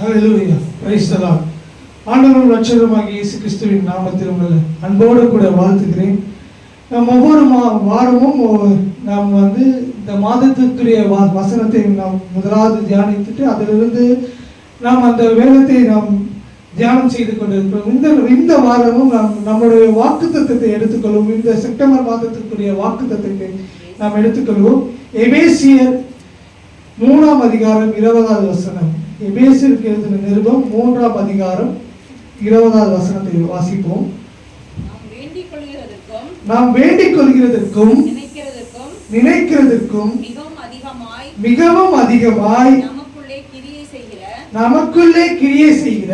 Hallelujah, praise the Lord. ஆண்டவரும் இரட்சகருமாகிய இயேசு கிறிஸ்துவின் நாமத்தில் உங்களை அன்போடு கூட வாழ்த்துகிறேன். நாம் ஒவ்வொரு வாரமும் நாம் இந்த மாதத்துக்குரிய வசனத்தை நாம் முதலாவது தியானித்துட்டு அதிலிருந்து நாம் அந்த வேதத்தை நாம் தியானம் செய்து கொண்டிருக்கிறோம். இந்த வாரமும் நாம் நம்முடைய வாக்குத்தத்தத்தை எடுத்துக்கொள்வோம். இந்த செப்டம்பர் மாதத்துக்குரிய வாக்குத்தத்தத்தை நாம் எடுத்துக்கொள்வோம். எபேசியர் 3ஆம் அதிகாரம் 20வது வசனம். எபேசியருக்கு எழுதின நிருபம் 3ஆம் அதிகாரம் 20வது வசனத்தை வாசிப்போம். நாம் வேண்டிக் கொள்கிறதற்கும் நினைக்கிறதற்கும் மிகவும் அதிகமாய் நமக்குள்ளே கிரியை செய்கிற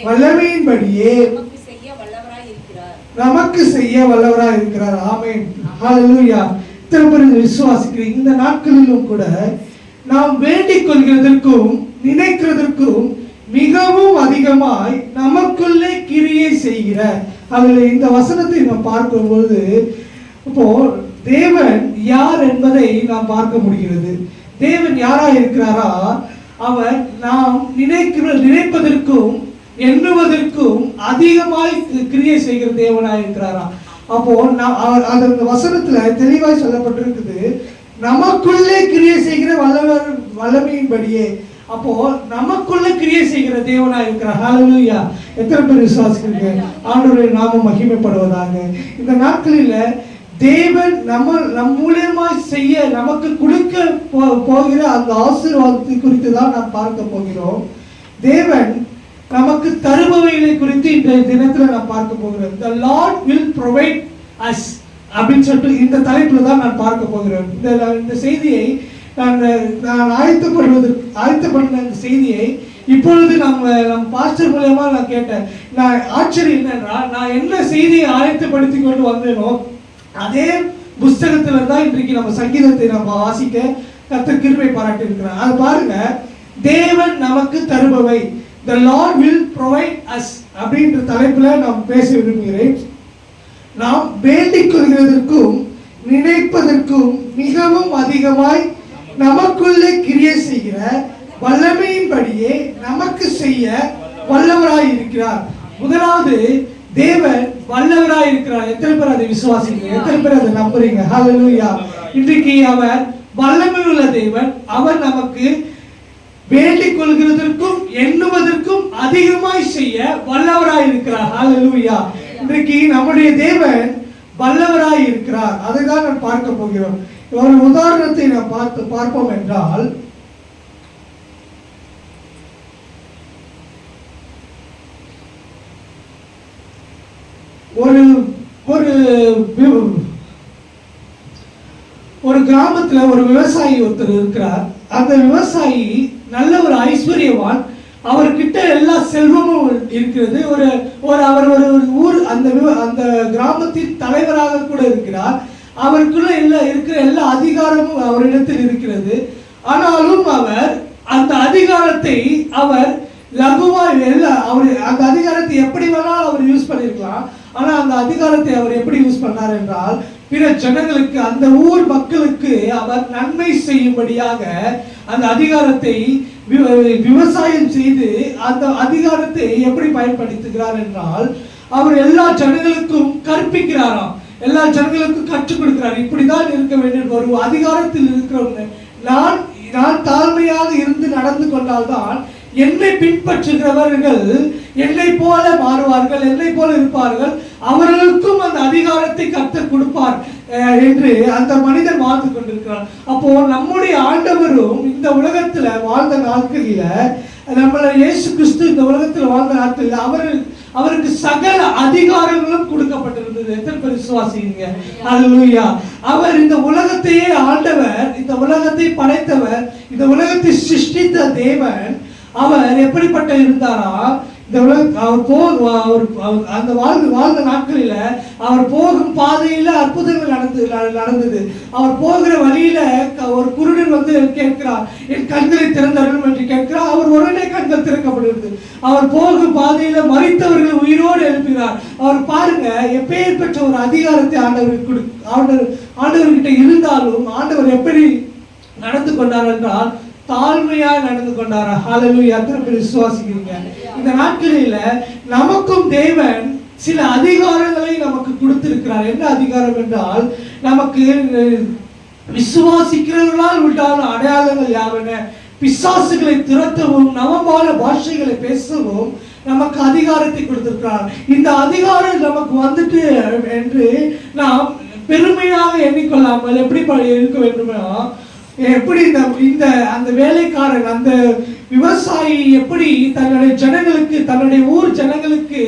வல்லமையின்படியே நமக்கு செய்ய வல்லவராய் இருக்கிறார். ஆமென், ஹல்லேலூயா. திருப்பதி விசுவாசிக்கிறேன். இந்த நாட்களிலும் கூட நாம் வேண்டிக் கொள்கிறதற்கும் நினைக்கிறதற்கும் மிகவும் அதிகமாய் நமக்குள்ளே கிரியை செய்கிற அதில் இந்த வசனத்தை நாம் பார்க்கும்போது இப்போ தேவன் யார் என்பதை நாம் பார்க்க முடிகிறது. தேவன் யாரா இருக்கிறாரா? அவர் நாம் நினைப்பதற்கும் எண்ணுவதற்கும் அதிகமாய் கிரியை செய்கிற தேவனாய் இருக்கிறாரா? அப்போ அந்த வசனத்துல தெளிவாய் சொல்லப்பட்டிருக்குது, நமக்குள்ளே கிரியை செய்கிற வல்லமையின்படியே. அப்போ நமக்குள்ள கிரியை செய்கிற தேவனா இருக்கிறார். ஹல்லேலூயா. எத்தனை பேர் விசுவாசிக்கிறீங்க? ஆண்டவருடைய நாமம் மகிமைப்படுவதாக. இந்த நாட்களில தேவன் நம் மூலமா செய்ய நமக்கு கொடுக்க போகிற அந்த ஆசீர்வாதத்தை குறித்து தான் நாம் பார்க்க போகிறோம். தேவன் நமக்கு தருபவைகளை குறித்து இந்த தினத்துல நாம் பார்க்க போகிறோம். The Lord will provide us அப்படின்னு சொல்லிட்டு இந்த தலைப்புல தான் நான் பார்க்க போகிறேன். இந்த செய்தியை நான் ஆயத்தப்படுத்த இந்த செய்தியை இப்பொழுது நம்ம பாஸ்டர் மூலமா நான் கேட்டேன். நான் ஆச்சரியம் என்னன்னா, நான் என்ன செய்தியை ஆயத்தப்படுத்தி கொண்டு வந்தேனோ அதே புஸ்தகத்துல தான் இன்றைக்கு நம்ம சங்கீதத்தை நம்ம வாசிக்க கர்த்தர் கிருபை பாராட்டி இருக்கிறார். அது பாருங்க, தேவன் நமக்கு தருபவை, the Lord will provide us அப்படின்ற தலைப்புல நான் பேச விரும்புகிறேன். நாம் வேண்டிக் கொள்கிறதற்கும் நினைப்பதற்கும் மிகவும் அதிகமாய் நமக்குள்ளே கிரியை செய்கிற வல்லமையின்படியே நமக்கு செய்ய வல்லவராய் இருக்கிறார். முதலாவது, தேவன் வல்லவராய் இருக்கிறார். எத்தனை பேர் அதை விசுவாசிக்கிறீங்க? எத்தனை பேர் அதை நம்புறீங்க? ஹல்லேலூயா. இன்றைக்கு அவர் வல்லமை உள்ள தேவன். அவர் நமக்கு வேண்டிக் கொள்கிறதற்கும் எண்ணுவதற்கும் அதிகமாய் செய்ய வல்லவராய் இருக்கிறார். ஹல்லேலூயா. இன்றைக்கு நம்முடைய தேவன் வல்லவராய் இருக்கிறார். அதை தான் நான் பார்க்க போகிறோம். ஒரு உதாரணத்தை நாம் பார்ப்போம் என்றால், ஒரு கிராமத்துல ஒரு விவசாயி ஒருத்தர் இருக்கிறார். அந்த விவசாயி நல்ல ஒரு ஐஸ்வர்யவான். அவர்கிட்ட எல்லா செல்வமும் இருக்கிறது. அவர் ஒரு ஊர் அந்த கிராமத்தின் தலைவராக கூட இருக்கிறார். அவருக்குள்ள இருக்கிற எல்லா அதிகாரமும் அவரிடத்தில் இருக்கிறது. ஆனாலும் அவர் அந்த அதிகாரத்தை அவர் லகுவாய் அந்த அதிகாரத்தை எப்படி வேணாலும் அவர் யூஸ் பண்ணிருக்கலாம். ஆனா அந்த அதிகாரத்தை அவர் எப்படி யூஸ் பண்ணார் என்றால், பிற ஜனங்களுக்கு, அந்த ஊர் மக்களுக்கு அவர் நன்மை செய்யும்படியாக அந்த அதிகாரத்தை விவசாயம் செய்து அந்த அதிகாரத்தை எப்படி பயன்படுத்துகிறார் என்றால், அவர் எல்லா ஜனங்களுக்கும் கற்பிக்கிறாராம், எல்லா ஜனங்களுக்கும் கற்றுக் கொடுக்கிறார். இப்படிதான் இருக்க வேண்டும். ஒரு அதிகாரத்தில் இருக்கிறவங்க, நான் தாழ்மையாக இருந்து நடந்து கொண்டால்தான் என்னை பின்பற்றுகிறவர்கள் என்னை போல மாறுவார்கள், என்னை போல இருப்பார்கள், அவர்களுக்கும் அந்த அதிகாரத்தை கர்த்தர் கொடுப்பார் என்று அந்த மனிதன் வாழ்ந்து கொண்டிருக்கிறார். அப்போ நம்முடைய ஆண்டவரும் இந்த உலகத்துல வாழ்ந்த நாட்களில, நம்மள இயேசு கிறிஸ்து இந்த உலகத்துல வாழ்ந்த நாட்களில் அவருக்கு சகல அதிகாரங்களும் கொடுக்கப்பட்டிருந்தது. எத்தனை பேர் விசுவாசிங்க? ஹல்லேலூயா. அவர் இந்த உலகத்தையே ஆண்டவர், இந்த உலகத்தை படைத்தவர், இந்த உலகத்தை சிருஷ்டித்த தேவன். அவர் எப்படிப்பட்ட இருந்தாரா? இந்த அந்த வாழ்ந்த நாட்களில அவர் போகும் பாதையில அற்புதங்கள் நடந்தது. அவர் போகிற வழியில ஒரு குருடன் கேட்கிறார், என் கண்களை திறந்தருளும் என்று கேட்கிறார். அவர் உடனே கண்கள் திறக்கப்படுகிறது. அவர் போகும் பாதையில மரித்தவர்கள் உயிரோடு எழுப்புகிறார். அவர் பாருங்க, எப்பேர் பெற்ற ஒரு அதிகாரத்தை ஆண்டவர்கிட்ட இருந்தாலும் ஆண்டவர் எப்படி நடந்து கொண்டார் என்றால், தாழ்மையா நடந்து கொண்டாரா? ஹalleluya. எத்தனை பேர் விசுவாசிக்கிறீங்க? இந்த நாட்களில நமக்கும் தேவன் சில அதிகாரங்களை நமக்கு கொடுத்திருக்கிறார். என்ன அதிகாரம் என்றால், நமக்கு விசுவாசிக்கிறவர்களால் உண்டான அடையாளங்கள் யாவன? பிசாசுகளை துரத்தவும் நவமான பாஷைகளை பேசவும் நமக்கு அதிகாரத்தை கொடுத்திருக்கிறார். இந்த அதிகாரம் நமக்கு வந்துட்டு என்று நாம் பெருமையாக எண்ணிக்கொள்ளாமல் எப்படி இருக்க வேண்டுமா, எப்படி இந்த அந்த வேலைக்காரன், அந்த விவசாயி எப்படி தன்னுடைய ஜனங்களுக்கு, தன்னுடைய ஊர் ஜனங்களுக்கு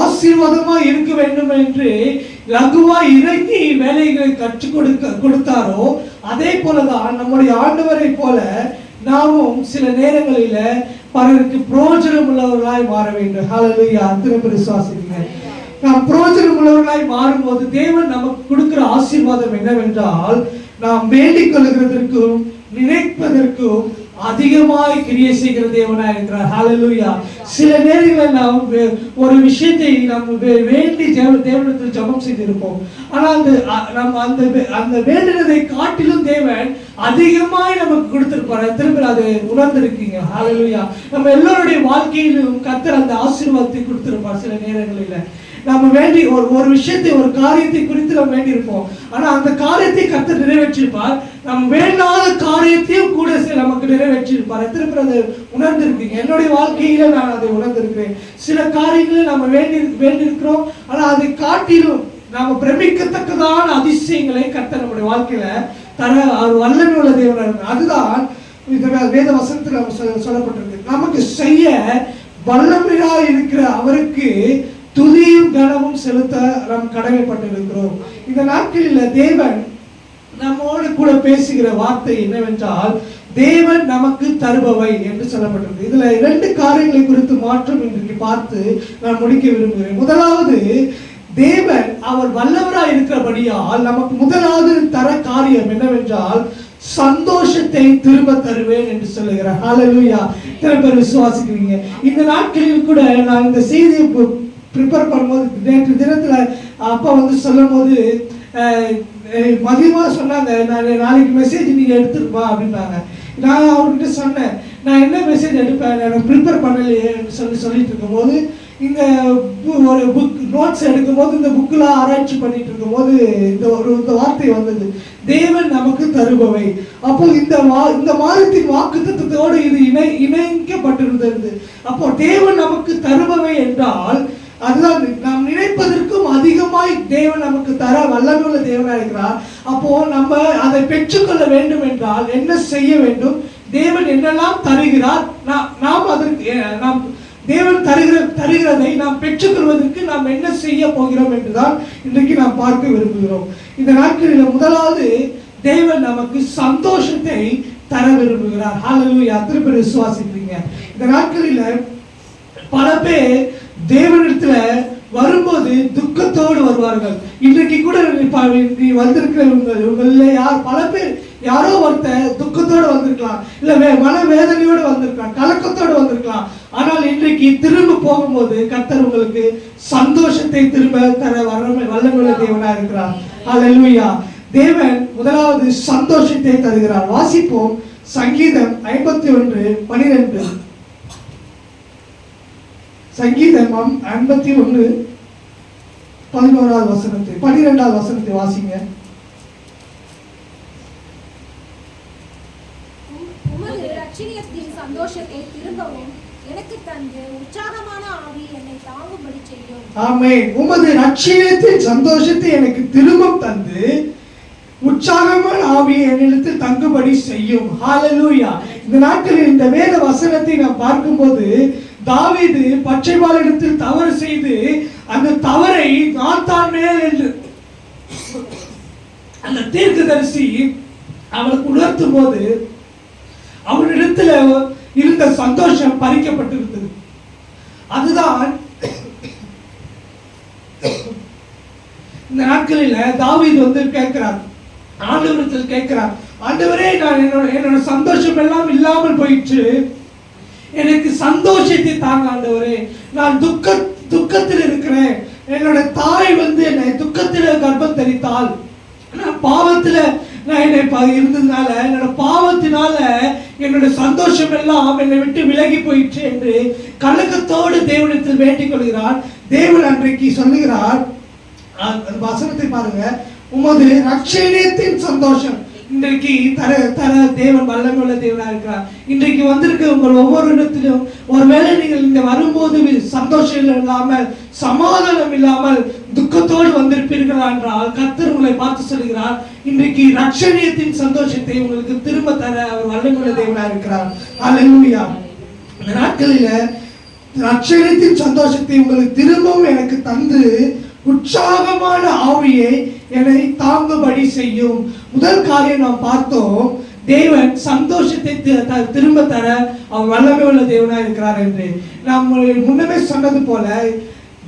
ஆசீர்வாதமா இருக்க வேண்டும் என்று லகுவா இறங்கி வேலைகளை கற்றுக் கொடுத்தாரோ, அதே போலதான் நம்முடைய ஆண்டவரை போல நாமும் சில நேரங்களில பலருக்கு பிரயோஜனம் உள்ளவர்களாய் மாற வேண்டும். ஹalleluya. அத்தனை விசுவாசிக்கிறீங்க? நாம் பிரயோஜனம் உள்ளவர்களாய் மாறும்போது தேவன் நமக்கு கொடுக்கிற ஆசீர்வாதம் என்னவென்றால், நாம் வேண்டிக் கொள்கிறதற்கும் நினைப்பதற்கும் அதிகமாய் கிரியை செய்கிற தேவனாய் இருக்கிறார். ஹalleluya. சில நேரங்களில் நாம் ஒரு விஷயத்தை நாம் வேண்டி தேவனிடத்தில் ஜெபம் செய்திருப்போம். ஆனால் அந்த வேண்டினதை காட்டிலும் தேவன் அதிகமாய் நமக்கு கொடுத்திருப்பார். திரும்ப அதை உணர்ந்திருக்கீங்க? ஹalleluya. நம்ம எல்லாருடைய வாழ்க்கையிலும் கர்த்தர் அந்த ஆசீர்வாதத்தை கொடுத்திருப்பார். சில நேரங்களில் நம்ம வேண்டி ஒரு விஷயத்தை, ஒரு காரியத்தை குறித்து நம்ம வேண்டி இருப்போம். ஆனா அந்த காரியத்தை கர்த்தர் நிறைவேற்றிருப்பார். நம்ம வேண்டாத காரியத்தையும் கூட நமக்கு நிறைவேற்றிருப்பார். திரும்ப அதை உணர்ந்திருக்கீங்க? என்னுடைய வாழ்க்கையில நான் அதை உணர்ந்திருக்கிறேன். சில காரியங்களை நம்ம வேண்டியிருக்கிறோம், ஆனா அதை காட்டிலும் நாம பிரமிக்கத்தக்கதான அதிசயங்களை கர்த்தர் நம்முடைய வாழ்க்கையில தர வல்லமை உள்ள தேவன். அதுதான் வேத வசனத்தில் நம்ம சொல்லப்பட்டிருக்கு. நமக்கு செய்ய வல்லமையா இருக்கிற அவருக்கு துதியும் கனமும் செலுத்த நாம் கடமைப்பட்டிருக்கிறோம். இந்த நாட்களில் தேவன் நம்மோடு கூட பேசுகிற வார்த்தை என்னவென்றால், தேவன் நமக்கு தருபவை என்று சொல்லப்பட்டிருக்கு. இதுல 2 காரியங்களை குறித்து மாற்றம் இன்றைக்கு பார்த்து நான் முடிக்க விரும்புகிறேன். முதலாவது, தேவன் அவர் வல்லவராய் இருக்கிறபடியால் நமக்கு முதலாவது தர காரியம் என்னவென்றால், சந்தோஷத்தை திரும்ப தருவேன் என்று சொல்லுகிறார். ஹalleluya. எத்தனை பேர் விசுவாசிக்கிறீங்க? இந்த நாட்களில் கூட நான் இந்த செய்தியை ப்ரிப்பேர் பண்ணும்போது, நேற்று தினத்துல அப்பா சொல்லும் போது மதியமா சொன்னாங்க, நான் நாளைக்கு மெசேஜ் நீங்க எடுத்துருப்பா அப்படின்னாங்க. நான் அவர்கிட்ட சொன்னேன், நான் என்ன மெசேஜ் எடுப்பேன், நான் ப்ரிப்பேர் பண்ணலையே சொல்லிட்டு இருக்கும் போது, இந்த ஒரு புக் நோட்ஸ் எடுக்கும் போது, இந்த புக்கில் ஆராய்ச்சி பண்ணிட்டு இருக்கும் போது இந்த வார்த்தை வந்தது, தேவன் நமக்கு தருபவை. அப்போ இந்த மாதத்தின் வாக்குத்தத்தோடு இது இணைக்கப்பட்டிருந்தது. அப்போ தேவன் நமக்கு தருபவை என்றால், அதுதான் நாம் நினைப்பதற்கும் அதிகமாய் தேவன் நமக்கு தர வல்லமையுள்ள தேவனாக இருக்கிறார். அப்போ நம்ம அதை பெற்றுக்கொள்ள வேண்டும் என்றால் என்ன செய்ய வேண்டும்? தேவன் என்னெல்லாம் தருகிறார், நாம் அதற்கு தேவன் தருகிறதை நாம் பெற்றுக்கொள்வதற்கு நாம் என்ன செய்ய போகிறோம் என்றுதான் இன்றைக்கு நாம் பார்க்க விரும்புகிறோம். இந்த நாட்களில் முதலாவது, தேவன் நமக்கு சந்தோஷத்தை தர விரும்புகிறார். ஹalleluya. அத்தனை பேர் விசுவாசிக்கிறீங்க? இந்த நாட்களில் பல பேர் தேவனிடத்துல வரும்போது துக்கத்தோடு வருவார்கள். இன்றைக்கு கூட நீ வந்திருக்கிறவங்க பல பேர் யாரோ ஒருத்தர் துக்கத்தோடு வந்திருக்கலாம், இல்ல மனவேதனையோடு வந்திருக்கலாம், கலக்கத்தோடு வந்திருக்கலாம். ஆனால் இன்றைக்கு திரும்ப போகும்போது கர்த்தர் உங்களுக்கு சந்தோஷத்தை திரும்ப தர வல்லமையுள்ள தேவனா இருக்கிறார். ஹalleluya. தேவன் முதலாவது சந்தோஷத்தை தருகிறார். வாசிப்போம் சங்கீதம் 51:12. சங்கீதம் 51:11 வசனத்தை 12வது வசனத்தை வாசிங்க. உமது இரட்சணியத்தின் சந்தோஷத்தை திரும்பவும் எனக்கு தந்து உற்சாகமான ஆவி என்னை தாங்கும்படி செய்யும். ஆமென். உமது இரட்சணியத்தின் சந்தோஷத்தை எனக்கு திரும்ப தந்து உற்சாகமான ஆவி என்னிடத்தில் தங்கும்படி செய்யும். ஹalleluya. இந்த நாட்களில் இந்த வேத வசனத்தை நாம் பார்க்கும்போது, தாவீது பச்சைபாலிடத்தில் தவறு செய்து அந்த தவறை நாத்தான் மேல் என்று அந்த தீர்க்கதரிசி அவனுக்கு உணர்த்தும் போது அவனிடத்தில் இருந்த சந்தோஷம் பறிக்கப்பட்டிருந்தது. அதுதான் இந்த நாட்களில் தாவீது கேட்கிறார், ஆண்டவரிடத்தில் கேட்கிறார், ஆண்டவரே, நான் என்னோட சந்தோஷம் எல்லாம் இல்லாமல் போயிற்று, எனக்கு சந்தோஷத்தை தாங்க ஆண்டவரே, நான் துக்கத்தில் இருக்கிறேன், என்னோட தாய் என்னை துக்கத்தில் கர்ப்பம் தரித்தாள், நான் பாவத்தில் நான் என்னை இருந்ததுனால, என்னோட பாவத்தினால என்னுடைய சந்தோஷம் எல்லாம் என்னை விட்டு விலகி போயிற்று என்று கலக்கத்தோடு தேவனிடத்தில் வேண்டிக் கொள்கிறான். தேவன் அன்றைக்கு சொல்லுகிறார், அந்த வசனத்தை பாருங்க, உமது ரட்சணியத்தின் சந்தோஷம் இன்றைக்கு தர தர தேவன் வல்லமையுள்ள தேவனாக இருக்கிறார். இன்றைக்கு வந்திருக்க உங்கள் ஒவ்வொரு இடத்திலும் ஒருவேளை நீங்கள் இங்க வரும்போது சந்தோஷம் இல்லாமல் சமாதானம் இல்லாமல் துக்கத்தோடு வந்திருப்பீர்களா என்றால் கர்த்தர் உங்களை பார்த்து சொல்கிறார், இன்றைக்கு ரட்சணியத்தின் சந்தோஷத்தை உங்களுக்கு திரும்ப தர அவர் வல்லமையுள்ள தேவனாக இருக்கிறார். அல்லேலூயா. இந்த நாட்களில ரட்சணியத்தின் சந்தோஷத்தை உங்களுக்கு திரும்பவும் எனக்கு தந்து உற்சாகமான ஆவியை என்னை தாங்கும்படி செய்யும். முதல் காரியம் நாம் பார்த்தோம், தேவன் சந்தோஷத்தை திரும்ப தர அவர் வல்லமை உள்ள தேவனாக இருக்கிறார் என்று. நாம் முன்னமே சொன்னது போல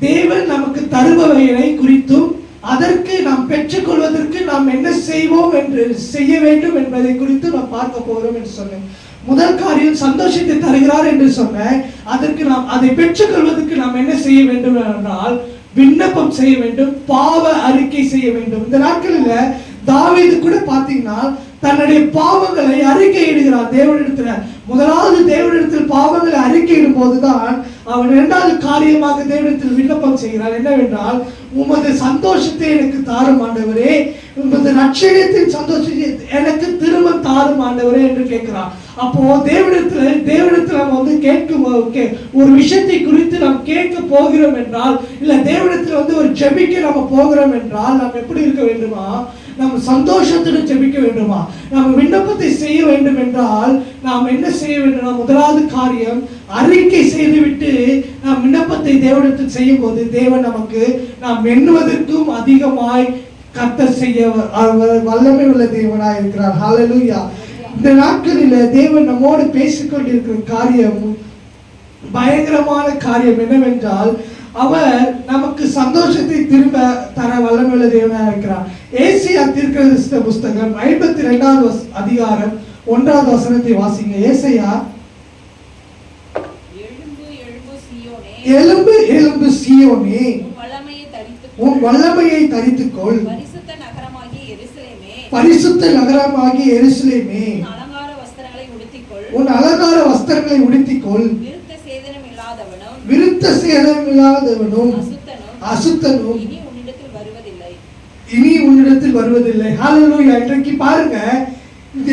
தேவன் நமக்கு தருபவைகளை குறித்தும் அதற்கு நாம் பெற்றுக்கொள்வதற்கு நாம் என்ன செய்வோம் என்று செய்ய வேண்டும் என்பதை குறித்து நாம் பார்க்க போகிறோம் என்று சொன்னேன். முதல் காரியம் சந்தோஷத்தை தருகிறார் என்று சொன்ன, அதற்கு நாம் அதை பெற்றுக்கொள்வதற்கு நாம் என்ன செய்ய வேண்டும் என்றால் விண்ணப்பம் செய்ய வேண்டும், பாவ அறிக்கை செய்ய வேண்டும். இந்த நாட்களில் தாவீது கூட பார்த்தீங்கன்னா தன்னுடைய பாவங்களை அறிக்கையிடுகிறார் தேவனிடத்துல. முதலாவது தேவனிடத்தில் பாவங்களை அறிக்கையிடும் போதுதான் அவன் இரண்டாவது காரியமாக தேவனிடத்தில் விண்ணப்பம் செய்கிறார். என்னவென்றால், உமது சந்தோஷத்தை எனக்கு தாரும் ஆண்டவரே, உமது ரட்சணியத்தின் சந்தோஷத்தை எனக்கு திரும்ப தாரும் ஆண்டவரே என்று கேட்கிறார். அப்போ தேவனிடத்தில் நம்ம வந்து கேட்கும் ஒரு விஷயத்தை குறித்து நாம் கேட்க போகிறோம் என்றால், இல்ல தேவனிடத்தில் ஒரு ஜெபிக்க நம்ம போகிறோம் என்றால் நாம் எப்படி இருக்க வேண்டுமா? நாம் சந்தோஷத்துடன் ஜெபிக்க வேண்டுமா? நாம் விண்ணப்பத்தை செய்ய வேண்டும் என்றால் நாம் என்ன செய்ய வேண்டும்? முதலாவது காரியம் அறிக்கை செய்துவிட்டு நாம் விண்ணப்பத்தை தேவனிடத்தில் செய்யும் போது தேவன் நமக்கு நாம் எண்ணுவதற்கும் அதிகமாய் கர்த்தர் செய்ய வல்லமை உள்ள தேவனாய் இருக்கிறார். ஹல்லேலூயா. இந்த நாட்களில் தேவன் நம்மோடு பேசிக்கொண்டிருக்கிற காரியம் பயங்கரமான காரியம். என்னவென்றால், அவர் நமக்கு சந்தோஷத்தை திரும்ப தர வல்லமையுள்ள தேவனாக இருக்கிறார். ஏசாயா தீர்க்கதரிசி புஸ்தகம் 52வது அதிகாரம் 1வது வசனத்தை வாசிங்க. ஏசாயா, எழும்பு எழும்பு சீயோனே, உன் வல்லமையை தரித்துக்கொள், பரிசுத்த நகரமாகிய எருசலேமே, உன் அலங்கார வஸ்திரங்களை உடுத்திக்கொள், விருத்த சேதனம் இல்லாதவனும் அசுத்தனும் இனி உன்னிடத்தில் வருவதில்லை. ஹல்லேலூயா. இன்றைக்கு பாருங்க,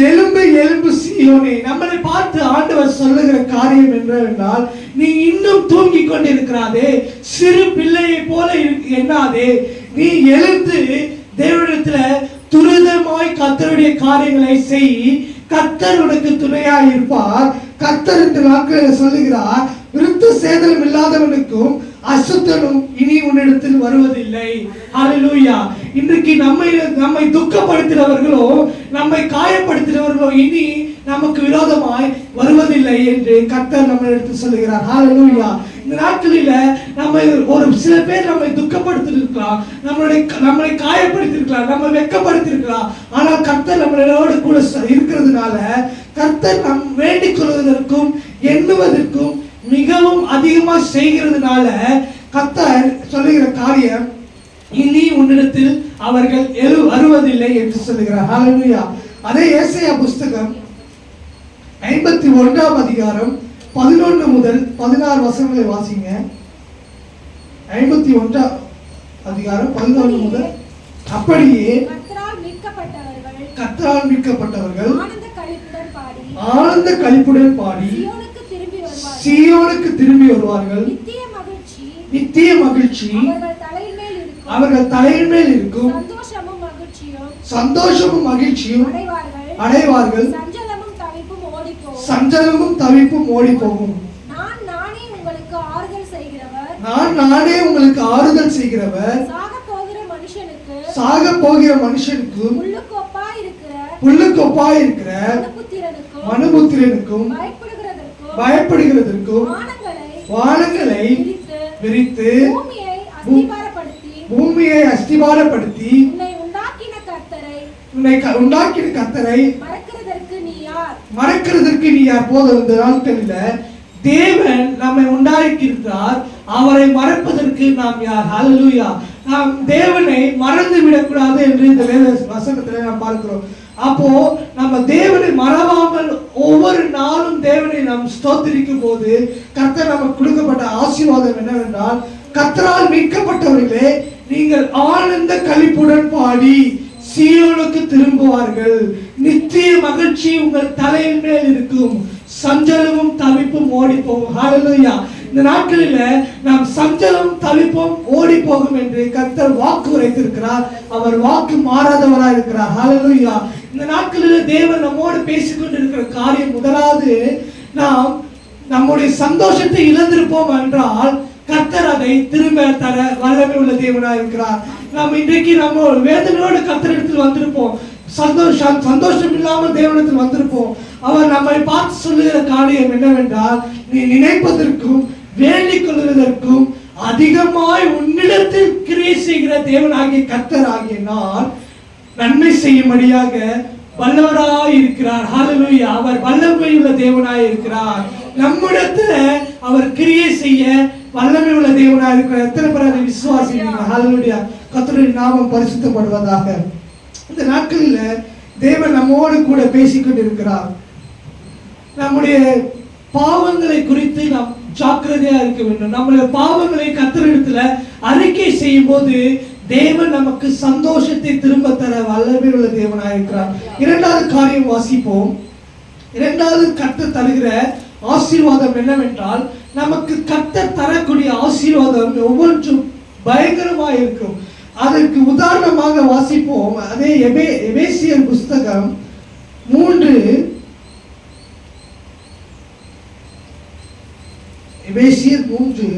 எலும்பு எலும்பு சீயோனே, நம்மளை பார்த்து ஆண்டவர் சொல்லுகிற காரியம் என்னவென்றால், நீ இன்னும் தூங்கி கொண்டிருக்கிறாதே, சிறு பிள்ளையை போல எண்ணாதே, நீ எழுந்து தேவனிடத்துல துரிதமாய் கர்த்தருடைய காரியங்களை செய், கர்த்தர் உனக்கு துணையாய் இருப்பார். கர்த்தர் இந்த நாட்களில் சொல்லுகிறார், விருத்த சேதனம் இல்லாதவனுக்கும் அசுத்தனும் இனி உன்னிடத்தில் வருவதில்லை. ஹல்லேலூயா. இன்றைக்கு நம்மை துக்கப்படுத்தினவர்களோ நம்மை காயப்படுத்தினவர்களோ இனி நமக்கு விரோதமாய் வருவதில்லை என்று கர்த்தர் நம்மிடத்தில் சொல்லுகிறார். ஹல்லேலூயா. இந்த நாட்களில நம்மை ஒரு சில பேர் நம்மை துக்கப்படுத்திருக்கலாம், நம்மளை காயப்படுத்திருக்கலாம், நம்ம வெட்கப்படுத்திருக்கலாம். ஆனால் கர்த்தர் நம்மளோடு கூட இருக்கிறதுனால கர்த்தர் நம் வேண்டிக் கொள்வதற்கும் எண்ணுவதற்கும் மிகவும் அதிகமாக செய்கிறதுனால கர்த்தர் சொல்லுகிற காரியம், இனி உன்னிடத்தில் அவர்கள் வருவதில்லை என்று சொல்லுகிறார். ஹல்லேலூயா. அதே ஏசாயா புஸ்தகம் 51வது அதிகாரம் 11 முதல் 16 வசனங்களை வாசிங்க. 51வது அதிகாரம் 11 முதல். அப்படியே கர்த்தரால் மீட்கப்பட்டவர்கள் ஆனந்த களிப்புடன் பாடி சீயோனுக்கு திரும்பி வருவார்கள். நித்திய மகிழ்ச்சி அவர்கள் தலையின் மேல் இருக்கும், சந்தோஷமும் மகிழ்ச்சியும் அடைவார்கள், சஞ்சலமும் தவிப்பும் ஓடி போகும். நான் நானே உங்களுக்கு ஆறுதல் செய்கிறவர், சாக போகிற மனுஷனுக்கு புல்லுக்கொப்பாய் இருக்கிற மனுபுத்திரனுக்கும் பயப்படுகிறதற்கும் வானங்களை விரித்து பூமியை அஸ்திபாரப்படுத்தி உன்னை உண்டாக்கின கர்த்தரை மறக்கிறதற்கு நீ யார்? போதும். இந்த நாட்களில் தேவன் நம்மை உண்டாக்கியிருக்கிறார், அவரை மறப்பதற்கு நாம் யார்? ஹல்லேலூயா. நாம் தேவனை மறந்து விடக்கூடாது என்று இந்த வேத வசனத்தில் நாம் பார்க்கிறோம். அப்போ நம்ம தேவனை மறவாமல் ஒவ்வொரு நாளும் தேவனை நாம் ஸ்தோத்திரிக்கும் போது கர்த்தர் நமக்கு கொடுக்கப்பட்ட ஆசீர்வாதம் என்னவென்றால், கர்த்தரால் மீட்கப்பட்டவர்களே நீங்கள் ஆனந்த களிப்புடன் பாடி சீயோனுக்கு திரும்புவார்கள், நித்திய மகிழ்ச்சி உங்கள் தலையின் மேல் இருக்கும், சஞ்சலமும் தவிப்பும் ஓடி போகும். ஹல்லேலூயா. இந்த நாட்களில் நாம் சஞ்சலம் தவிப்பும் ஓடி போகும் என்று கர்த்தர் வாக்கு உரைத்திருக்கிறார். அவர் வாக்கு மாறாதவராய் இருக்கிறார். ஹல்லேலூயா. இந்த நாட்களில் தேவன் நம்மோடு பேசிக்கொண்டிருக்கிற காரியம், முதலாவது நாம் நம்முடைய சந்தோஷத்தை இழந்திருப்போம் என்றால் கர்த்தர் அதை திரும்ப தர வல்லமை உள்ள தேவனாய் இருக்கிறார். நாம் இன்றைக்கு நம்ம வேதனையோடு கர்த்தரிடத்தில் வந்திருப்போம், சந்தோஷம் இல்லாமல் தேவனிடத்தில் வந்திருப்போம். அவர் நம்மை பார்த்து சொல்லுகிற காரியம் என்னவென்றால், நீ நினைப்பதற்கும் வேண்டிக் கொள்வதற்கும் அதிகமாய் உன்னிடத்தில் கிரியை செய்கிற தேவனாகிய கர்த்தர் ஆகிய நான் நன்மை செய்யும்படியாக வல்லவராய் இருக்கிறார். ஹல்லேலூயா. அவர் வல்லமை உள்ள தேவனாய் இருக்கிறார். நம்மிடத்துல அவர் கிரியை செய்ய வல்லமை உள்ள தேவனாய் இருக்கிறார். எத்தனை பேர் அதை விசுவாசிக்கிறீங்க? ஹல்லேலூயா. கர்த்தருடைய நாமம் பரிசுத்தப்படுவதாக. இந்த நாட்களில் தேவன் நம்மோடு கூட பேசிக்கொண்டிருக்கிறார். நம்முடைய பாவங்களை குறித்து நாம் ஜாக்கிரதையா இருக்க வேண்டும். நம்முடைய பாவங்களை கர்த்தரிடத்துல அறிக்கை செய்யும் போது தேவன் நமக்கு சந்தோஷத்தை திரும்ப தர வல்லமை உள்ள தேவனாய் இருக்கிறார். இரண்டாவது காரியம் வாசிப்போம். இரண்டாவது கர்த்தர் தருகிற ஆசீர்வாதம் என்னவென்றால், நமக்கு கர்த்தர் தரக்கூடிய ஆசீர்வாதம் ஒவ்வொன்றும் பயங்கரமாய் இருக்கும். அதற்கு உதாரணமாக வாசிப்போம். அதே எபேசியர் புஸ்தகம் 3 எபேசியர் 3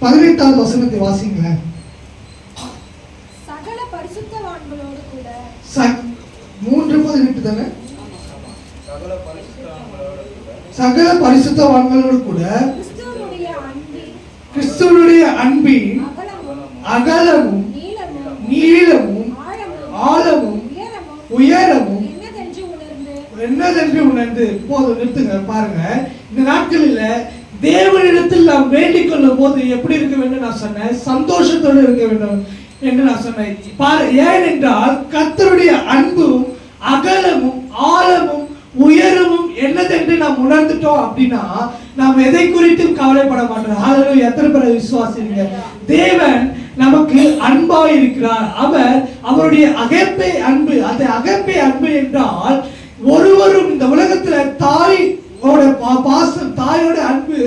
18வது வசனத்தை வாசிங்க. சகல பரிசுத்தவான்களோடு கூட 3:18 தானே? சகல பரிசுத்தவான்களோடு கூட கிறிஸ்துவனுடைய அன்பின் அகலமும் நீளமும் ஆழமும் உயரமும் என்னதென்று உணர்ந்து. போதும், நிறுத்துங்க. பாருங்க, இந்த நாட்களில் தேவனிடத்தில் நாம் வேண்டிக் கொள்ளும் போது எப்படி இருக்க வேண்டும் நான் சொன்னேன்? சந்தோஷத்தோடு இருக்க வேண்டும் என்று நான் சொன்னேன். ஏனென்றால் கர்த்தருடைய அன்பும் அகலமும் ஆழமும் உயரமும் என்னதென்று நாம் உணர்ந்துட்டோம் அப்படின்னா நாம் எதை குறித்தும் கவலைப்பட மாட்டோம். ஹல்லேலூயா. எத்தனை பேர் விசுவாசிங்க? தேவன் நமக்கு அன்பாய் இருக்கிறார். அவருடைய அகப்பே அன்பு. அந்த அகப்பே அன்பு என்றால் ஒருவரும் இந்த உலகத்துல தாயோட பாசம், தாயோட அன்பு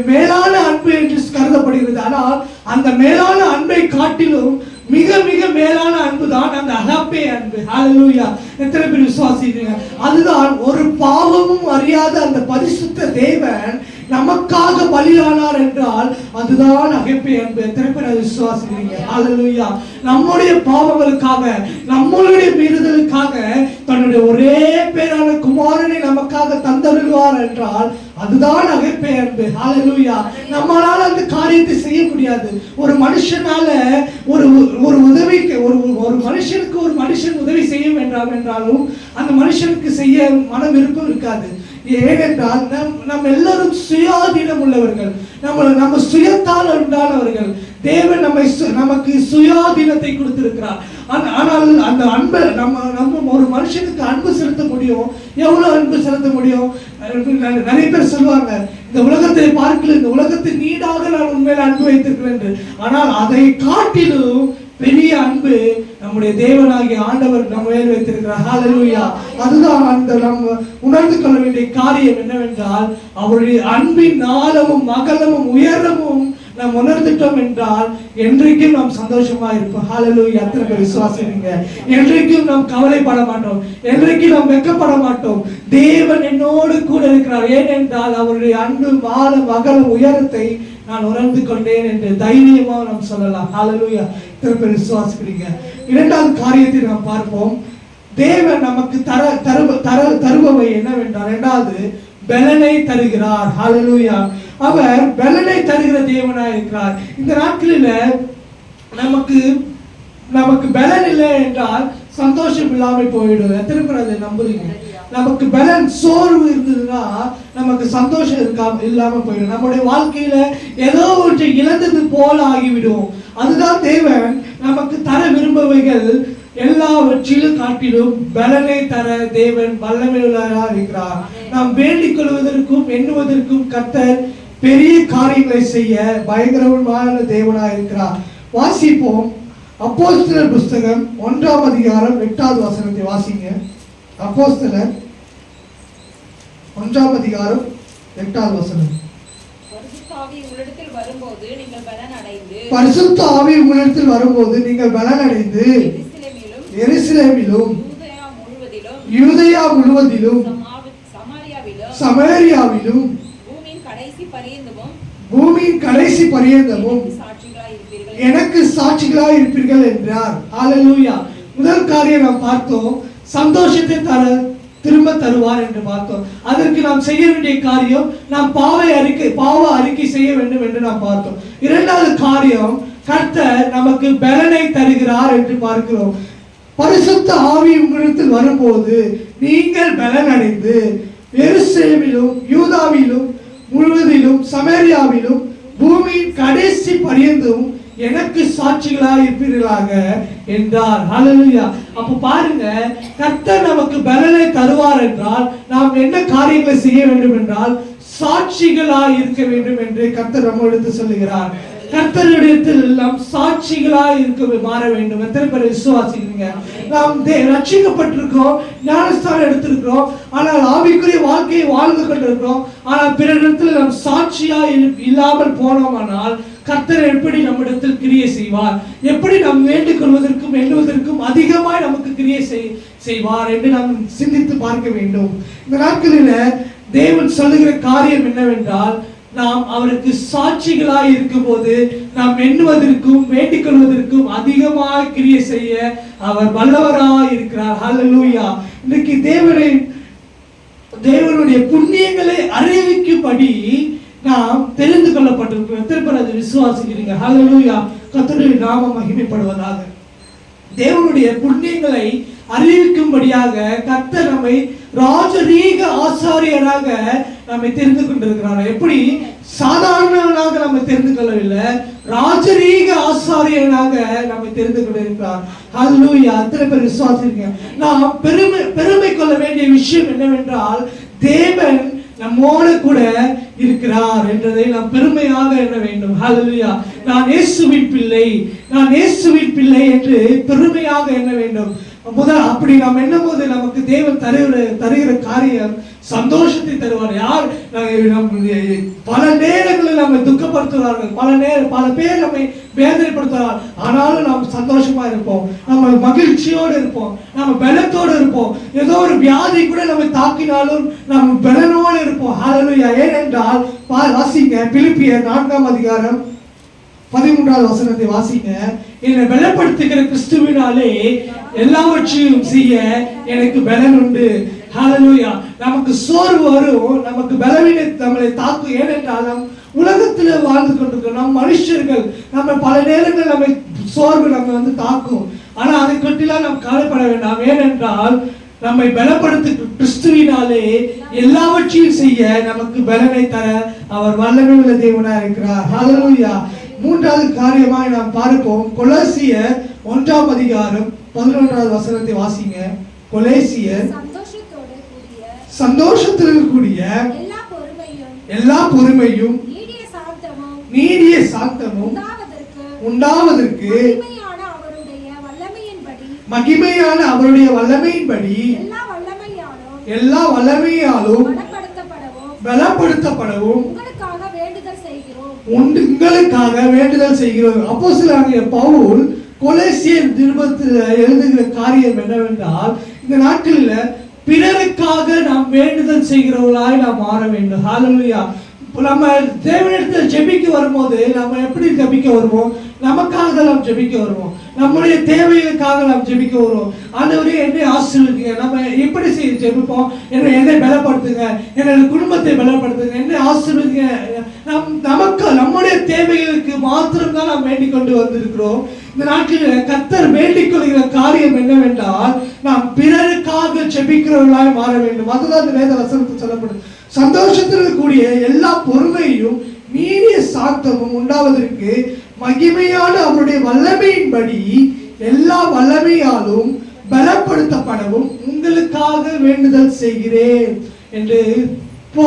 மேலான அன்பு என்று கருதப்படுகிறது. ஆனால் அந்த மேலான அன்பை காட்டிலும் மிக மிக மேலான அன்பு தான் அந்த அகப்பே அன்பு. ஹல்லேலூயா. எத்தனை பேர் விசுவாசிக்கிறீங்க? அதுதான் ஒரு பாவமும் அறியாத அந்த பரிசுத்த தேவன் நமக்காக பலியானார் என்றால் அதுதான் அகப்பே அன்பு. எத்தனை பேர் அதை விசுவாசிக்கிறீங்க? ஹல்லேலூயா. நம்முடைய பாவங்களுக்காக, நம்மளுடைய மீறுதலுக்காக தன்னுடைய ஒரே பேரான குமாரனை நமக்காக தந்தருள்வார் என்றால் அதுதான் அகப்பே அன்பு. ஹல்லேலூயா. நம்மளால அந்த காரியத்தை செய்ய முடியாது. ஒரு மனுஷனால ஒரு உதவிக்கு ஒரு மனுஷனுக்கு ஒரு மனுஷன் உதவி செய்ய வேண்டாம் என்றாலும் அந்த மனுஷனுக்கு செய்ய மன விருப்பம் இருக்காது. ஏனென்றால் நம்ம எல்லாரும் சுயாதீனம் உள்ளவர்கள், நம்ம சுயத்தால் உண்டானவர்கள். தேவன் நமக்கு சுயாதீனத்தை கொடுத்திருக்கிறார். ஆனால் அந்த அன்பை நம்ம ஒரு மனுஷனுக்கு அன்பு செலுத்த முடியும். எவ்வளவு அன்பு செலுத்த முடியும்? நிறைய பேர் சொல்லுவாங்க, இந்த உலகத்தை பார்க்கல, இந்த உலகத்தின் நீடாக நான் உண்மையில அன்பு வைத்திருக்கிறேன் என்று. ஆனால் அதை காட்டிலும் பெரிய அன்பு நம்முடைய தேவனாகிய ஆண்டவர் நம்ம மேல் வைத்திருக்கிறார். ஹல்லேலூயா. அதுதான் அந்த நம்ம உணர்ந்து கொள்ள வேண்டிய காரியம் என்னவென்றால், அவருடைய அன்பின் ஆழமும் அகலமும் உயரமும் நாம் உணர்ந்துட்டோம் என்றால் என்றைக்கும் நாம் சந்தோஷமா இருப்போம். ஹல்லேலூயா. எத்தனை பேர் விசுவாசிக்கிறீங்க? என்றைக்கும் நாம் கவலைப்பட மாட்டோம், என்றைக்கும் நாம் வெட்கப்பட மாட்டோம். தேவன் என்னோடு கூட இருக்கிறார். ஏனென்றால் அவருடைய அன்பு ஆழம் அகலம் உயரத்தை நான் உணர்ந்து கொண்டேன் என்று தைரியமாக நாம் சொல்லலாம். ஹல்லேலூயா. எத்தனை பேர் விசுவாசிக்கிறீங்க? இரண்டாவது காரியத்தை நாம் பார்ப்போம். தேவன் நமக்கு தருபவை என்னவென்றால், இரண்டாவது பலனை தருகிறார். ஹல்லேலூயா. அவர் பலனை தருகிற தேவனாய் இருக்கிறார். இந்த நாட்களில் நமக்கு பலன் இல்லை என்றால் சந்தோஷம் இல்லாமல் போயிடும். எத்தனை பேர் அதை நம்புறீங்க? நமக்கு பலன் சோர்வு இருந்ததுன்னா நமக்கு சந்தோஷம் இல்லாம போயிடும். நம்முடைய வாழ்க்கையில ஏதோ ஒன்றை இழந்தது போல ஆகிவிடும். அதுதான் தேவன் நமக்கு தர விரும்பவைகள் எல்லாவற்றிலும் காட்டிலும் பலனை தர தேவன் வல்லமையுள்ளவராக இருக்கிறார். நாம் வேண்டிக் கொள்வதற்கும் எண்ணுவதற்கும் கர்த்தர் பெரிய காரியங்களை செய்ய பயங்கரமான தேவனாக இருக்கிறார். வாசிப்போம். அப்போஸ்தலர் புஸ்தகம் 1ஆம் அதிகாரம் 8வது வசனத்தை வாசிங்க. அப்போஸ்தலர் 1ஆம் அதிகாரம் 8வது வசனம். பரிசுத்த ஆவி உங்களிடத்தில் வரும்போது நீங்கள் பலன் அடைந்து பரிசுத்த ஆவி உங்களிடத்தில் வரும்போது நீங்கள் பலன் அடைந்து எருசலேமிலும் யூதேயா முழுவதிலும் சமாரியாவிலும் பூமியின் கடைசி பரியந்தமும் எனக்கு சாட்சிகளாய் இருப்பீர்கள் என்றார். ஹல்லேலூயா. முதல் காரியம் நாம் பார்த்தோம், சந்தோஷத்தை திரும்ப தருவார் என்று பார்த்தோம். அதற்கு நாம் செய்ய வேண்டிய காரியம் நாம் பாவ அறிக்கை செய்ய வேண்டும் என்று நாம் பார்த்தோம். இரண்டாவது காரியம், கர்த்தர் நமக்கு பலனை தருகிறார் என்று பார்க்கிறோம். பரிசுத்த ஆவி உங்களிடத்தில் வரும்போது நீங்கள் பலன் அடைந்து எருசலேமிலும் யூதாவிலும் முழுவதிலும் சமாரியாவிலும் பூமியின் கடைசி பரியந்தும் எனக்கு சாட்சிகளாக இருப்பீர்களாக என்றார். ஹல்லேலூயா. அப்ப பாருங்க, கர்த்தர் நமக்கு பலனை தருவார் என்றால் நாம் என்ன காரியங்களை செய்ய வேண்டும் என்றால் சாட்சிகளாக இருக்க வேண்டும் என்று கர்த்தர் நம்மிடத்து சொல்லுகிறார். கர்த்தரிடத்தில் நாம் சாட்சிகளாக இருக்க மாற வேண்டும். எத்தனை பேர் விசுவாசிக்கிறீங்க? நாம் ரட்சிக்கப்பட்டிருக்கிறோம், ஞானஸ்தானம் எடுத்திருக்கிறோம், ஆனால் ஆவிக்குரிய வாழ்க்கையை வாழ்ந்து கொண்டிருக்கிறோம். ஆனால் பிறரிடத்தில் நாம் சாட்சியா இல்லாமல் போனோமானால் கர்த்தர் எப்படி நம்மிடத்தில் கிரியை செய்வார்? எப்படி நாம் வேண்டிக் கொள்வதற்கும் எண்ணுவதற்கும் அதிகமாய் நமக்கு கிரியை செய்வார் என்று நாம் சிந்தித்து பார்க்க வேண்டும். இந்த நாட்களில் தேவன் சொல்லுகிற காரியம் என்னவென்றால், நாம் அவருக்கு சாட்சிகளாய் இருக்கும் போது நாம் எண்ணுவதற்கும் வேண்டிக் கொள்வதற்கும் அதிகமாக கிரியை செய்ய அவர் வல்லவராய் இருக்கிறார். ஹல்லேலூயா. இன்னைக்கு தேவனுடைய புண்ணியங்களை அறிவிக்கும்படி நாம் தெரிந்து கொள்ளப்பட்டிருக்கிறோம். எத்தனை பேர் அதை விசுவாசிக்கிறீங்க? ஹல்லேலூயா. கர்த்தருடைய நாமம் மகிமைப்படுவதாக. தேவனுடைய புண்ணியங்களை அறிவிக்கும்படியாக கர்த்தர் நம்மை ராஜரீக ஆசாரியராக நம்மை தெரிந்து கொண்டிருக்கிறார். எப்படி சாதாரணமாக நம்ம தெரிந்து கொள்ளவில்லை, ராஜரீக ஆசாரியனாக நம்மை தெரிந்து கொண்டிருக்கிறார். ஹல்லேலூயா. எத்தனை பேர் விசுவாசிக்கிறீங்க? நாம் பெருமை கொள்ள வேண்டிய விஷயம் என்னவென்றால், தேவன் நம்மோடு கூட இருக்கிறார் என்றதை நாம் பெருமையாக எண்ண வேண்டும். ஹல்லேலூயா. நான் இயேசுவின் பிள்ளை என்று பெருமையாக எண்ண வேண்டும். அப்படி நாம் எண்ணும் போது நமக்கு தேவன் தருகிற காரியம் சந்தோஷத்தை தருவார். யார் பல நேரங்களில் நம்மை துக்கப்படுத்துவார்கள், பல பேர் நம்மை வேதனைப்படுத்துவார். ஆனாலும் நாம் சந்தோஷமா இருப்போம், நம்ம மகிழ்ச்சியோடு இருப்போம், நம்ம பலத்தோடு இருப்போம். ஏதோ ஒரு வியாதி கூட நம்மை தாக்கினாலும் நாம் பலனோடு இருப்போம். ஹல்லேலூயா. ஏனென்றால் வாசிங்க, பிலிப்பியர் 4ஆம் அதிகாரம் 13வது வசனத்தை வாசிங்க. என்னை பலப்படுத்துகிற கிறிஸ்துவினாலே எல்லாவற்றையும் செய்ய எனக்கு பலன் உண்டு. ஹல்லேலூயா. நமக்கு சோர்வு வரும், நமக்கு பலவீனம் நம்மளை தாக்கும். ஏனென்றால் நம் உலகத்தில் வாழ்ந்து கொண்டிருக்கிறோம், நம் மனுஷர்கள். நம்ம பல நேரங்கள் நம்ம சோர்வு நம்ம தாக்கும். ஆனா அதை பற்றிலாம் நாம் கவலைப்பட வேண்டாம். ஏனென்றால் நம்மை பலப்படுத்த கிறிஸ்துவினாலே எல்லாவற்றையும் செய்ய நமக்கு பலனை தர அவர் வல்லமையுள்ள தேவனாக இருக்கிறார். ஹல்லேலூயா. மூன்றாவது காரியமாய் நாம் பார்ப்போம். கொலோசியர் 1ஆம் அதிகாரம் 11வது வசனத்தை வாசிங்க. கொலோசியர் சந்தோஷத்தோடு கூடிய எல்லா பொறுமையும் நீடிய சாந்தமும் உண்டாவதற்கு மகிமையான அவருடைய வல்லமையின்படி எல்லா வல்லமையாலும் பலப்படுத்தப்படவும் உங்களுக்காக வேண்டுதல் செய்கிறோம். அப்போஸ்தலனாகிய பவுல் கொலோசியர் நிருபத்தில் எழுதுகிற காரியம் என்னவென்றால், இந்த நாட்களில் பிறருக்காக நாம் வேண்டுதல் செய்கிறவர்களாய் நாம் மாற வேண்டும். ஹல்லேலூயா. நம்ம தேவனிடத்தில் ஜெபிக்க வரும்போது நம்ம எப்படி ஜெபிக்க வருவோம்? நமக்காக நாம் ஜெபிக்க வருவோம், நம்முடைய தேவைகளுக்காக நாம் ஜெபிக்க வருவோம். ஆண்டவரே என்னை ஆசீர்வதிங்க. நம்ம எப்படி ஜெபிப்போம்? என்னை பலப்படுத்துங்க, என்னோட குடும்பத்தை பலப்படுத்துங்க, என்னை ஆசீர்வதிங்க, நமக்கு நம்முடைய தேவைகளுக்கு மாத்திரம்தான் நாம் வேண்டிக் கொண்டு வந்திருக்கிறோம். இந்த நாட்டில் கர்த்தர் வேண்டிக் கொள்கிற காரியம் என்னவென்றால் நாம் பிறருக்காக ஜெபிக்கிறவர்களாய் மாற வேண்டும். அதுதான் இந்த வேத வசனத்தில் சொல்லப்படும். சந்தோஷத்திற்கு கூடிய எல்லா பொறுமையும் நீடிய சாந்தமும் உண்டாவதற்கு மகிமையான அவருடைய வல்லமையின்படி எல்லா வல்லமையாலும் பலப்படுத்தப்படவும் உங்களுக்காக வேண்டுதல் செய்கிறேன் என்று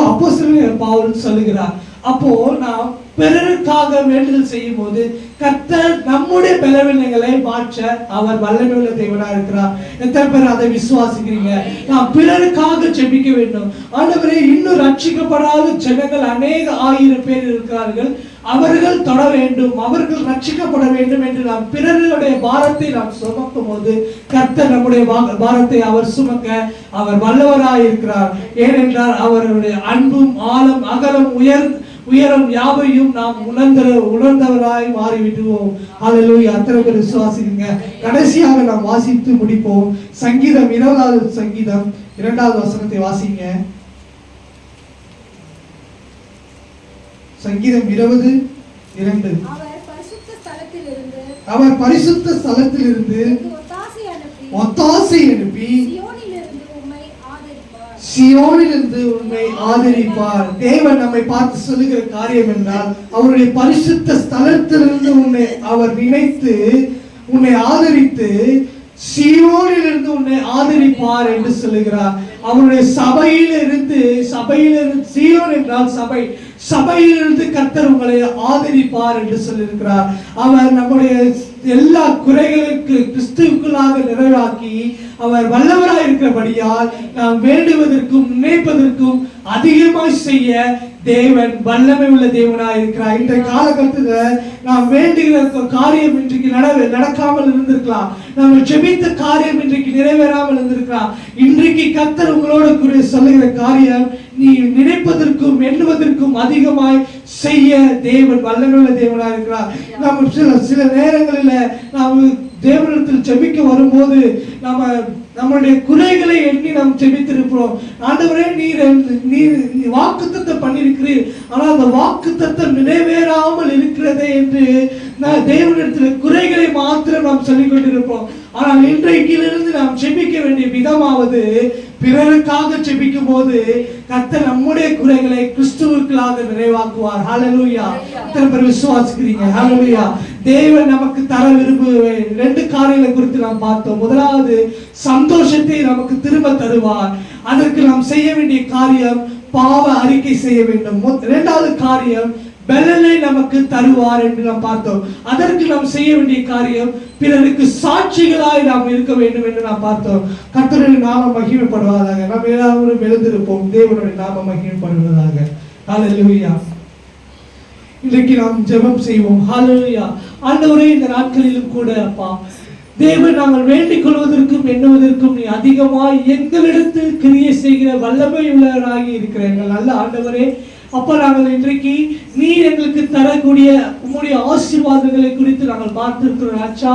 அப்போஸ்தலன் பவுல் சொல்லுகிறார். அப்போ நாம் பிறருக்காக வேண்டுதல் செய்யும் போது கர்த்தர் நம்முடைய பலவீனங்களை மாற்ற அவர் வல்லமை உள்ள தேவனாக இருக்கிறார். எத்தனை பேர் அதை விசுவாசிக்கிறீங்க? நாம் பிறருக்காக ஜெபிக்க வேண்டும். ஆண்டவரே, இன்னும் ரட்சிக்கப்படாத ஜனங்கள் அநேக ஆயிரம் பேர் இருக்கிறார்கள், அவர்கள் தொட வேண்டும், அவர்கள் ரட்சிக்கப்பட வேண்டும் என்று நாம் பிறருடைய பாரத்தை நாம் சுமக்கும் போது கர்த்தர் நம்முடைய பாரத்தை அவர் சுமக்க அவர் வல்லவராய் இருக்கிறார். ஏனென்றால் அவருடைய அன்பும் ஆழம் அகலம் உயரம் யாவையும் நாம் உணர்ந்தவராய் மாறிவிடுவோம். ஹல்லேலூயா. அத்தனை பேர் விசுவாசிங்க. கடைசியாக நாம் வாசித்து முடிப்போம். சங்கீதம் 20வது சங்கீதம் 2வது வசனத்தை வாசிங்க. சங்கீதம் 20:2. அவர் பரிசுத்த ஸ்தலத்திலிருந்து ஒத்தாசை அனுப்பி சியோனிலிருந்து உன்னை ஆதரிப்பார். தேவன் நம்மை பார்த்து சொல்லுகிற காரியம் என்றால் அவருடைய பரிசுத்த ஸ்தலத்திலிருந்து உன்னை அவர் நினைத்து உன்னை ஆதரித்து சியோனிலிருந்து உன்னை ஆதரிப்பார் என்று சொல்லுகிறார். அவருடைய சபையிலிருந்து சியோன் என்றால் சபையிலிருந்து கர்த்தர் உங்களை ஆதரிப்பார் என்று சொல்லியிருக்கிறார். அவர் நம்முடைய எல்லா குறைகளுக்கு கிறிஸ்துவுக்குள்ளாக நிறைவாக்கி அவர் வல்லவராய் இருக்கிறபடியால் நாம் வேண்டுவதற்கும் நினைப்பதற்கும் அதிகமாய் செய்ய தேவன் வல்லமை உள்ள தேவனாய் இருக்கிறார். இன்றைய காலகட்டத்தில் நாம் வேண்டுகிற காரியம் இன்றைக்கு நடக்காமல் இருந்திருக்கலாம். நாம் ஜெபித்த காரியம் இன்றைக்கு நிறைவேறாமல் இருந்திருக்கலாம். இன்றைக்கு கர்த்தர் உங்களோட கூட சொல்லுகிற காரியம் நீ நினைப்பதற்கும் எண்ணுவதற்கும் அதிகமாய் செய்ய தேவன் வல்லமை உள்ள தேவனாய் இருக்கிறார். நாம் சில நேரங்களில் நாம் தேவனிடத்தில் ஜெபிக்க வரும்போது நம்முடைய குறைகளை எண்ணி நாம் ஜெபித்திருக்கிறோம். ஆண்டவரே, நீர் வாக்குத்தத்தம் பண்ணியிருக்கிறீர், ஆனால் அந்த வாக்குத்தத்தம் நிறைவேறாமல் இருக்கிறதே என்று தேவனிடத்தில் குறைகளை மாத்திரம் நாம் சொல்லிக் கொண்டிருப்போம். ஆனால் இன்றைக்கிலிருந்து நாம் ஜெபிக்க வேண்டிய விதமாவது பிறருக்காக ஜெபிக்கும் போது கர்த்தர் நம்முடைய குறைகளை கிறிஸ்துவுக்குள்ளாக நிறைவாக்குவார். ஹல்லேலூயா. எத்தனை பேர் விசுவாசிக்கிறீங்க? ஹல்லேலூயா. தேவன் நமக்கு தர விரும்புகிற 2 காரியங்களை குறித்து நாம் பார்த்தோம். முதலாவது, சந்தோஷத்தை நமக்கு திரும்ப தருவார். அதற்கு நாம் செய்ய வேண்டிய காரியம் பாவ அறிக்கை செய்ய வேண்டும். 2வது காரியம் பலனை நமக்கு தருவார் என்று நாம் பார்த்தோம். அதற்கு நாம் செய்ய வேண்டிய காரியம் பிறருக்கு சாட்சிகளாய் நாம் இருக்க வேண்டும் என்று நாம் பார்த்தோம். கர்த்தருடைய நாமம் மகிமைப்படுவதாக. நாம் எல்லாரும் எழுந்திருப்போம். தேவனுடைய நாமம் மகிமைப்படுவதாக. ஹல்லேலூயா. இன்றைக்கு நாம் ஜெபம் செய்வோம். ஹல்லேலூயா. ஆண்டவரே, இந்த நாட்களிலும் கூட அப்பா தேவன், நாங்கள் வேண்டிக் கொள்வதற்கும் எண்ணுவதற்கும் நீ அதிகமாய் எங்களிடத்தில் கிரியை செய்கிற வல்லமை உள்ளவராகி இருக்கிற எங்கள் நல்ல ஆண்டவரே, அப்ப நாங்கள் இன்றைக்கு நீர் எங்களுக்கு தரக்கூடிய உம்முடைய ஆசீர்வாதங்களை குறித்து நாங்கள் பார்த்திருக்கிறோம். ஆச்சா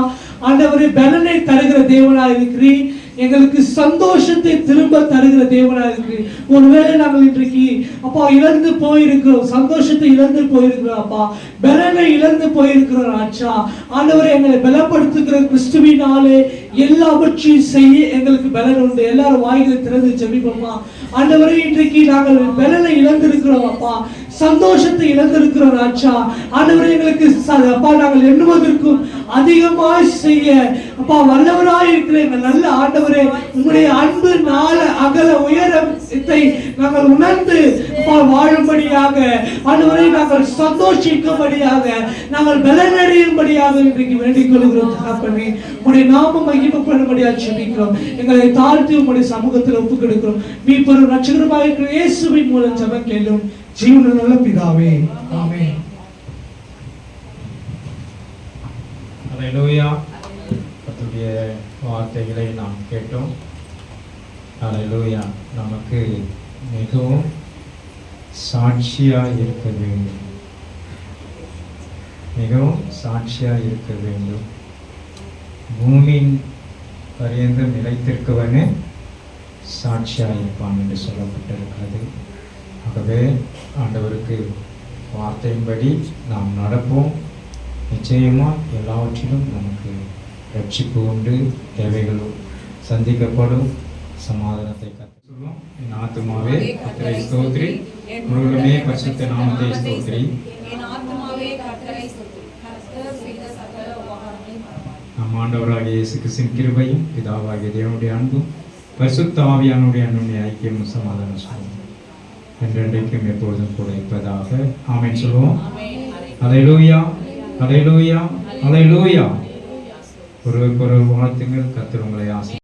ஆண்டவரே, பலனை தருகிற தேவனாய் இருக்கிறீர். எங்களுக்கு சந்தோஷத்தை திரும்ப தருகிற தேவனாய் இருக்கிறீர். ஒருவேளை நாங்கள் இன்றைக்கு அப்பா இழந்து போயிருக்கிறோம், சந்தோஷத்தை இழந்து போயிருக்கிறோம், அப்பா பலனை இழந்து போயிருக்கிறோம். ஆச்சா ஆண்டவரே, எங்களை பலப்படுத்துகிற கிறிஸ்துவினாலே எல்லாவற்றையும் செய்ய எங்களுக்கு பலன் உண்டு. எல்லாரும் வாய்களை திறந்து ஜெபிப்போமா. ஆண்டவரே, இன்றைக்கு நாங்கள் பலனை இழந்திருக்கிறோம் அப்பா, சந்தோஷத்தை இழந்திருக்கிறோம். ஆச்சா ஆண்டவரே, எங்களுக்கு அப்பா நாங்கள் எண்ணுவதற்கும் அதிகமாய் செய்ய அப்பா வல்லவராய் இருக்கிற எங்கள் நல்ல ஆண்டவரே, உங்களுடைய அன்பு நாள அகல உயரத்தை நாங்கள் உணர்ந்து அப்பா வாழும்படியாக ஆண்டவரே, நாங்கள் சந்தோஷிக்கும்படியாக, நாங்கள் பலனடையும்படியாக இன்றைக்கு வேண்டிக் கொள்கிறோம். தகப்பனே, உங்களுடைய நாமம் மகிமைப்படும்படியாக ஜெபிக்கிறோம். எங்களை தாழ்த்தி உங்களுடைய சமூகத்தில் ஒப்புக் கொடுக்கிறோம். மீட்பரும் ரட்சகருமாய் இருக்கிற இயேசுவின் மூலம் ஜெபம் கேளும் ஜீவனுள்ள பிதாவே, ஆமென். ஹல்லேலூயா. கர்த்தருடைய வார்த்தைகளை நாம் கேட்டோம். ஹல்லேலூயா. நமக்கு மிகவும் சாட்சியாக இருக்க வேண்டும், மிகவும் சாட்சியாக இருக்க வேண்டும். பூமியின் பரியந்தம் நிலைத்திருக்கவனே சாட்சியாக இருப்பான் என்று சொல்லப்பட்டிருக்கிறது. ஆகவே ஆண்டவருக்கு வார்த்தையின்படி நாம் நடப்போம். நிச்சயமாக எல்லாவற்றிலும் நமக்கு ரட்சிப்பு உண்டு, தேவைகள் சந்திக்கப்படும், சமாதானத்தை கற்றுக்கொள்வோம். என் ஆத்துமாவே கர்த்தரை ஸ்தோத்திரி, முழுவதுமே பரிசுத்த நாமத்தை ஸ்தோத்திரி. என் ஆத்துமாவே கர்த்தரை ஸ்தோத்திரி. கர்த்தர் செய்த சகல உபகாரங்களையும் மறவாதே. நம் ஆண்டவராகிய இயேசு கிறிஸ்துவின் கிருபையும் பிதாவாகிய தேவனுடைய அன்பும் பரிசுத்த ஆவியானுடைய அன்புடைய ஐக்கியமும் சமாதானம் சொல்லுவோம் என்றென்றைக்கும் எப்பொழுதும் கூட இருப்பதாக. ஆமென் சொல்லுவோம். அல்லேலூயா, அல்லேலூயா, அல்லேலூயா. ஒருவருக்கொருவர் வாழ்த்துங்கள். கர்த்தர் உங்களை ஆசீர்வதிப்பார்.